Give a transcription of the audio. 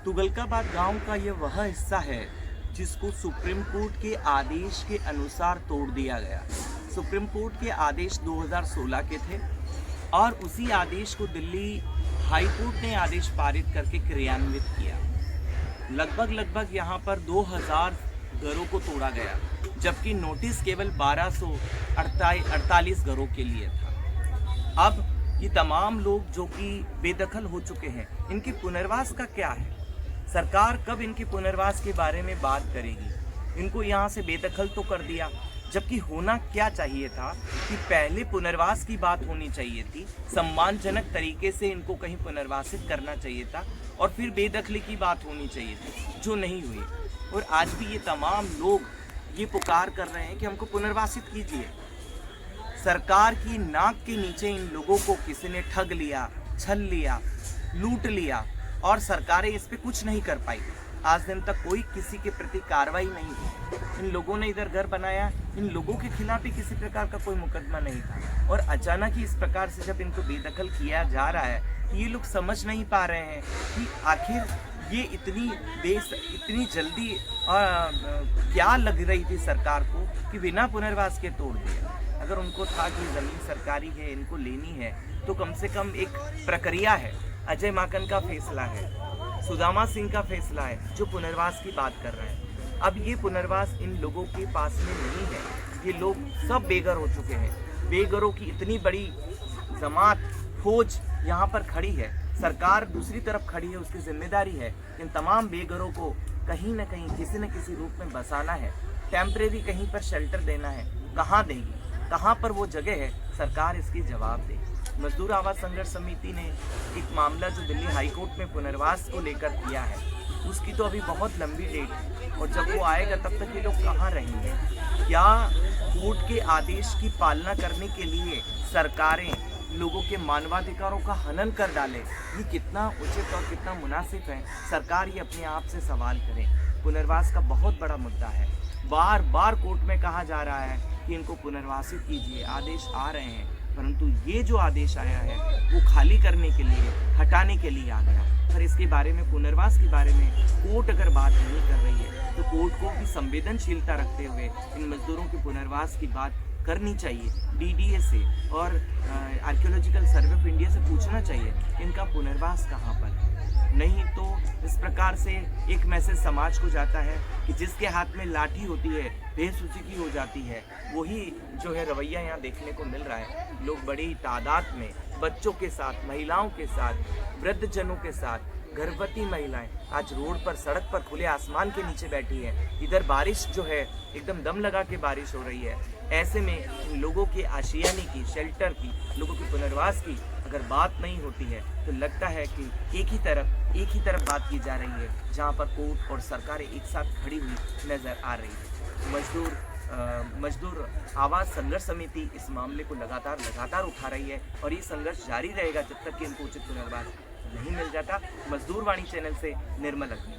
तुगलकाबाद गांव का ये वह हिस्सा है जिसको सुप्रीम कोर्ट के आदेश के अनुसार तोड़ दिया गया। सुप्रीम कोर्ट के आदेश 2016 के थे और उसी आदेश को दिल्ली हाई कोर्ट ने आदेश पारित करके क्रियान्वित किया। लगभग यहाँ पर 2000 घरों को तोड़ा गया, जबकि नोटिस केवल 1248 घरों के लिए था। अब ये तमाम लोग जो कि बेदखल हो चुके हैं, इनके पुनर्वास का क्या है? सरकार कब इनके पुनर्वास के बारे में बात करेगी? इनको यहाँ से बेदखल तो कर दिया, जबकि होना क्या चाहिए था कि पहले पुनर्वास की बात होनी चाहिए थी, सम्मानजनक तरीके से इनको कहीं पुनर्वासित करना चाहिए था और फिर बेदखली की बात होनी चाहिए थी, जो नहीं हुई। और आज भी ये तमाम लोग ये पुकार कर रहे हैं कि हमको पुनर्वासित कीजिए। सरकार की नाक के नीचे इन लोगों को किसी ने ठग लिया, छल लिया, लूट लिया और सरकारें इस पे कुछ नहीं कर पाई। आज दिन तक कोई किसी के प्रति कार्रवाई नहीं हुई। इन लोगों ने इधर घर बनाया, इन लोगों के खिलाफ भी किसी प्रकार का कोई मुकदमा नहीं था और अचानक ही इस प्रकार से जब इनको बेदखल किया जा रहा है, ये लोग समझ नहीं पा रहे हैं कि आखिर ये इतनी जल्दी क्या लग रही थी सरकार को कि बिना पुनर्वास के तोड़ दिया। अगर उनको था कि ज़मीन सरकारी है, इनको लेनी है, तो कम से कम एक प्रक्रिया है। अजय माकन का फैसला है, सुदामा सिंह का फैसला है, जो पुनर्वास की बात कर रहे हैं। अब ये पुनर्वास इन लोगों के पास में नहीं है। ये लोग सब बेघर हो चुके हैं। बेघरों की इतनी बड़ी जमात, फौज यहाँ पर खड़ी है, सरकार दूसरी तरफ खड़ी है, उसकी जिम्मेदारी है इन तमाम बेघरों को कहीं ना कहीं किसी न किसी रूप में बसाना है, टेम्परेरी कहीं पर शेल्टर देना है। कहाँ देगी, कहाँ पर वो जगह है, सरकार इसकी जवाब दे। मजदूर आवाज संघर्ष समिति ने एक मामला जो दिल्ली हाई कोर्ट में पुनर्वास को लेकर किया है, उसकी तो अभी बहुत लंबी डेट है और जब वो आएगा तब तक ये लोग कहाँ रहेंगे? क्या कोर्ट के आदेश की पालना करने के लिए सरकारें लोगों के मानवाधिकारों का हनन कर डालें? ये कितना उचित और कितना मुनासिब है? सरकार ये अपने आप से सवाल करे। पुनर्वास का बहुत बड़ा मुद्दा है। बार बार कोर्ट में कहा जा रहा है कि इनको पुनर्वासित कीजिए, आदेश आ रहे हैं, परंतु ये जो आदेश आया है वो खाली करने के लिए, हटाने के लिए आ गया। पर इसके बारे में, पुनर्वास के बारे में कोर्ट अगर बात नहीं कर रही है तो कोर्ट को भी संवेदनशीलता रखते हुए इन मजदूरों के पुनर्वास की बात करनी चाहिए। डीडीए से और आर्कियोलॉजिकल सर्वे ऑफ इंडिया से पूछना चाहिए इनका पुनर्वास कहाँ पर है। नहीं तो इस प्रकार से एक मैसेज समाज को जाता है कि जिसके हाथ में लाठी होती है, बेसुची हो जाती है, वही जो है रवैया यहाँ देखने को मिल रहा है। लोग बड़ी तादाद में बच्चों के साथ, महिलाओं के साथ, वृद्धजनों के साथ, गर्भवती महिलाएं आज रोड पर, सड़क पर खुले आसमान के नीचे बैठी हैं। इधर बारिश जो है एकदम दम लगा के बारिश हो रही है। ऐसे में इन लोगों के आशियाने की, शेल्टर की, लोगों के पुनर्वास की अगर बात नहीं होती है तो लगता है कि एक ही तरफ बात की जा रही है, जहां पर कोर्ट और सरकारें एक साथ खड़ी हुई नजर आ रही है। मजदूर आवाज़ संघर्ष समिति इस मामले को लगातार उठा रही है और ये संघर्ष जारी रहेगा जब तक कि इनको उचित पुनर्वास नहीं मिल जाता। मजदूर वाणी चैनल से निर्मल अग्नि।